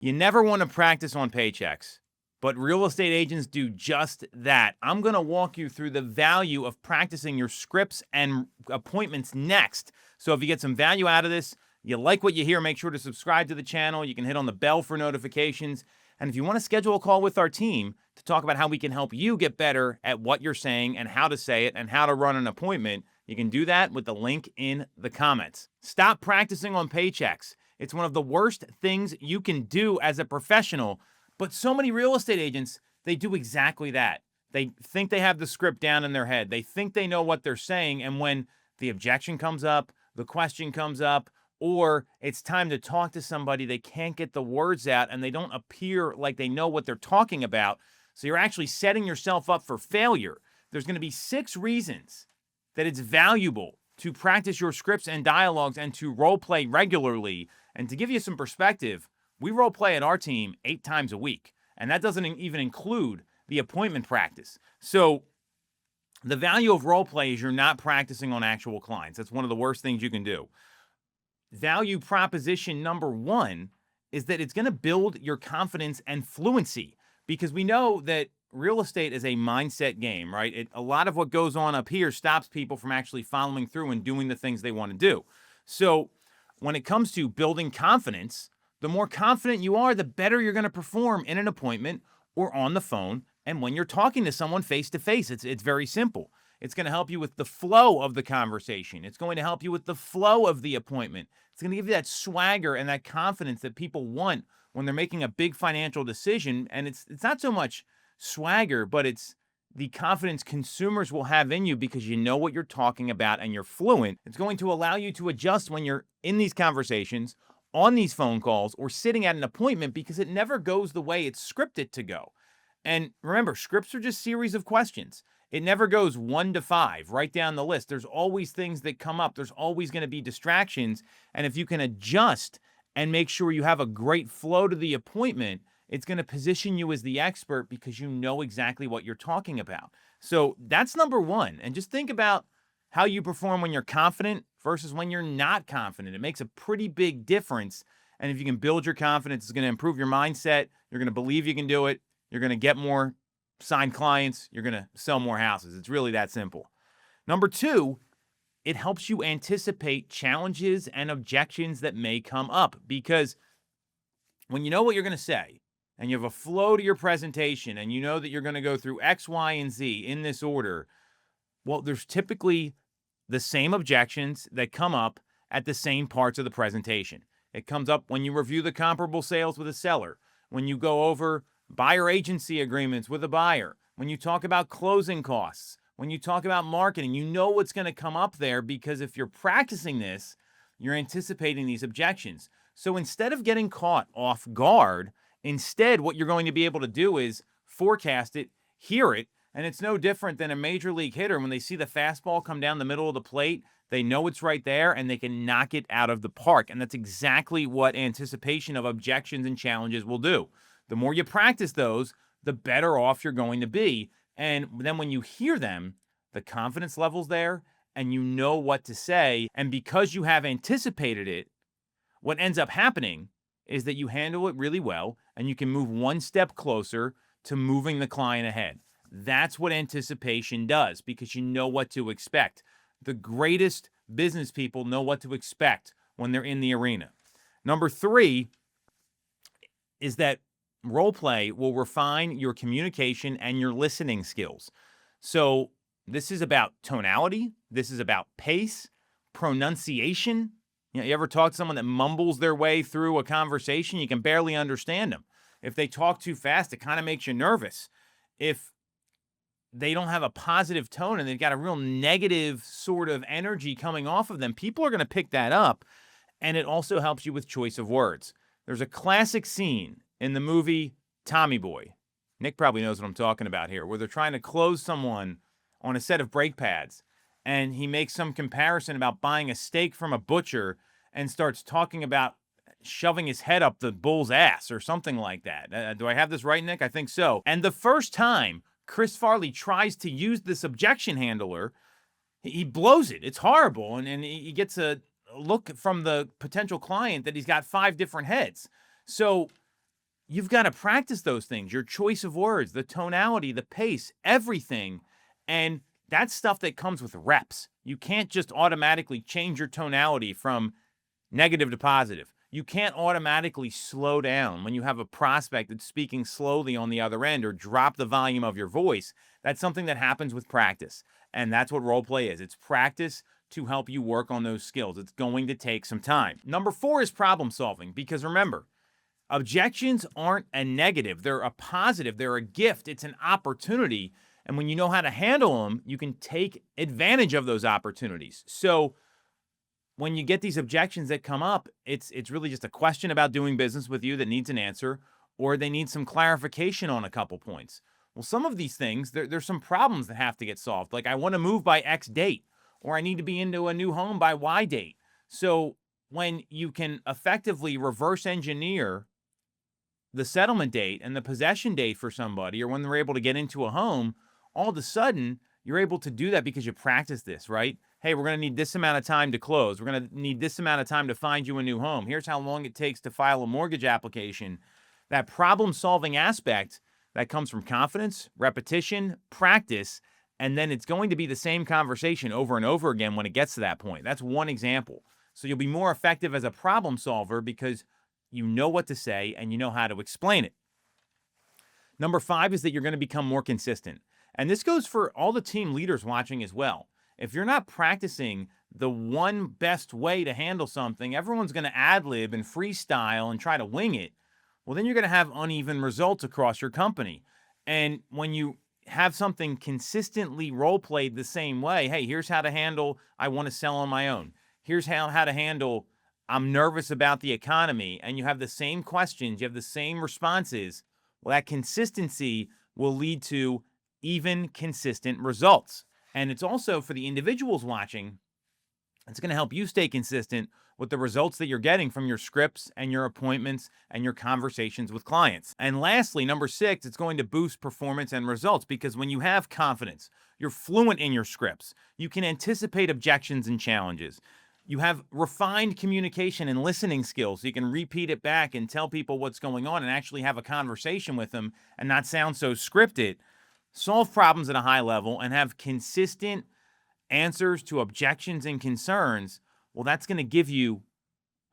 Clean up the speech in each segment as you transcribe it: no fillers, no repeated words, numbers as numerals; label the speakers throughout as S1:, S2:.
S1: You never want to practice on paychecks, but real estate agents do just that. I'm going to walk you through the value of practicing your scripts and appointments next. So if you get some value out of this, you like what you hear, make sure to subscribe to the channel. You can hit on the bell for notifications. And if you want to schedule a call with our team to talk about how we can help you get better at what you're saying and how to say it and how to run an appointment, you can do that with the link in the comments. Stop practicing on paychecks. It's one of the worst things you can do as a professional, but so many real estate agents, they do exactly that. They think they have the script down in their head. They think they know what they're saying, and when the objection comes up, the question comes up, or it's time to talk to somebody, they can't get the words out and they don't appear like they know what they're talking about. So you're actually setting yourself up for failure. There's going to be 6 reasons that it's valuable to practice your scripts and dialogues and to role play regularly. And to give you some perspective, we role play at our team 8 times a week, and that doesn't even include the appointment practice. So the value of role play is you're not practicing on actual clients. That's one of the worst things you can do. Value proposition number 1 is that it's going to build your confidence and fluency, because we know that real estate is a mindset game, right? A lot of what goes on up here stops people from actually following through and doing the things they want to do. So when it comes to building confidence, the more confident you are, the better you're going to perform in an appointment or on the phone. And when you're talking to someone face to face, it's very simple. It's going to help you with the flow of the conversation. It's going to help you with the flow of the appointment. It's going to give you that swagger and that confidence that people want when they're making a big financial decision. And it's not so much swagger, but it's the confidence consumers will have in you because you know what you're talking about and you're fluent. It's going to allow you to adjust when you're in these conversations, on these phone calls, or sitting at an appointment, because it never goes the way it's scripted to go. And remember, scripts are just series of questions. It never goes 1 to 5 right down the list. There's always things that come up. There's always going to be distractions. And if you can adjust and make sure you have a great flow to the appointment, it's going to position you as the expert because you know exactly what you're talking about. So that's number 1. And just think about how you perform when you're confident versus when you're not confident. It makes a pretty big difference. And if you can build your confidence, it's going to improve your mindset. You're going to believe you can do it. You're going to get more signed clients. You're going to sell more houses. It's really that simple. Number 2, it helps you anticipate challenges and objections that may come up, because when you know what you're going to say and you have a flow to your presentation and you know that you're going to go through X, Y, and Z in this order, well, there's typically the same objections that come up at the same parts of the presentation. It comes up when you review the comparable sales with a seller, when you go over buyer agency agreements with a buyer, when you talk about closing costs, when you talk about marketing. You know what's going to come up there, because if you're practicing this, you're anticipating these objections. So instead of getting caught off guard, instead what you're going to be able to do is forecast it, hear it, and it's no different than a major league hitter. When they see the fastball come down the middle of the plate, they know it's right there and they can knock it out of the park. And that's exactly what anticipation of objections and challenges will do. The more you practice those, the better off you're going to be. And then when you hear them, the confidence level's there and you know what to say. And because you have anticipated it, what ends up happening is that you handle it really well and you can move one step closer to moving the client ahead. That's what anticipation does, because you know what to expect. The greatest business people know what to expect when they're in the arena. Number 3 is that role play will refine your communication and your listening skills. So this is about tonality. This is about pace, pronunciation. You ever talk to someone that mumbles their way through a conversation? You can barely understand them. If they talk too fast, it kind of makes you nervous. If they don't have a positive tone and they've got a real negative sort of energy coming off of them, people are going to pick that up. And it also helps you with choice of words. There's a classic scene in the movie Tommy Boy. Nick probably knows what I'm talking about here, where they're trying to close someone on a set of brake pads. And he makes some comparison about buying a steak from a butcher and starts talking about shoving his head up the bull's ass or something like that. Do I have this right, Nick? I think so. And the first time Chris Farley tries to use this objection handler, he blows it. It's horrible. And he gets a look from the potential client that he's got 5 different heads. So you've got to practice those things, your choice of words, the tonality, the pace, everything. And that's stuff that comes with reps. You can't just automatically change your tonality from negative to positive. You can't automatically slow down when you have a prospect that's speaking slowly on the other end or drop the volume of your voice. That's something that happens with practice. And that's what role play is. It's practice to help you work on those skills. It's going to take some time. Number 4 is problem solving, because remember, objections aren't a negative. They're a positive. They're a gift. It's an opportunity. And when you know how to handle them, you can take advantage of those opportunities. So when you get these objections that come up, it's really just a question about doing business with you that needs an answer, or they need some clarification on a couple points. Well, some of these things, there's some problems that have to get solved. Like, I want to move by X date, or I need to be into a new home by Y date. So when you can effectively reverse engineer the settlement date and the possession date for somebody, or when they're able to get into a home, all of a sudden you're able to do that because you practice this, right? Hey, we're going to need this amount of time to close. We're going to need this amount of time to find you a new home. Here's how long it takes to file a mortgage application. That problem-solving aspect that comes from confidence, repetition, practice, and then it's going to be the same conversation over and over again when it gets to that point. That's one example. So you'll be more effective as a problem solver because you know what to say and you know how to explain it. Number 5 is that you're going to become more consistent. And this goes for all the team leaders watching as well. If you're not practicing the one best way to handle something, everyone's going to ad-lib and freestyle and try to wing it. Well, then you're going to have uneven results across your company. And when you have something consistently role-played the same way, hey, here's how to handle, I want to sell on my own. Here's how to handle, I'm nervous about the economy. And you have the same questions, you have the same responses. Well, that consistency will lead to even, consistent results. And it's also, for the individuals watching, it's going to help you stay consistent with the results that you're getting from your scripts and your appointments and your conversations with clients. And lastly, number 6, it's going to boost performance and results, because when you have confidence, you're fluent in your scripts, you can anticipate objections and challenges. You have refined communication and listening skills, so you can repeat it back and tell people what's going on and actually have a conversation with them and not sound so scripted. Solve problems at a high level and have consistent answers to objections and concerns. Well, that's going to give you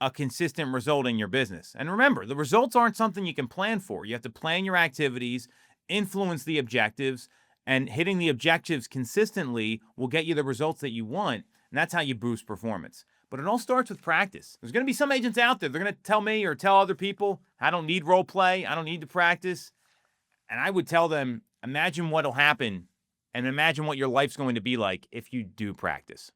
S1: a consistent result in your business. And remember, the results aren't something you can plan for. You have to plan your activities, influence the objectives, and hitting the objectives consistently will get you the results that you want. And that's how you boost performance. But it all starts with practice. There's going to be some agents out there, they're going to tell me or tell other people, I don't need role play, I don't need to practice. And I would tell them, imagine what'll happen and imagine what your life's going to be like if you do practice.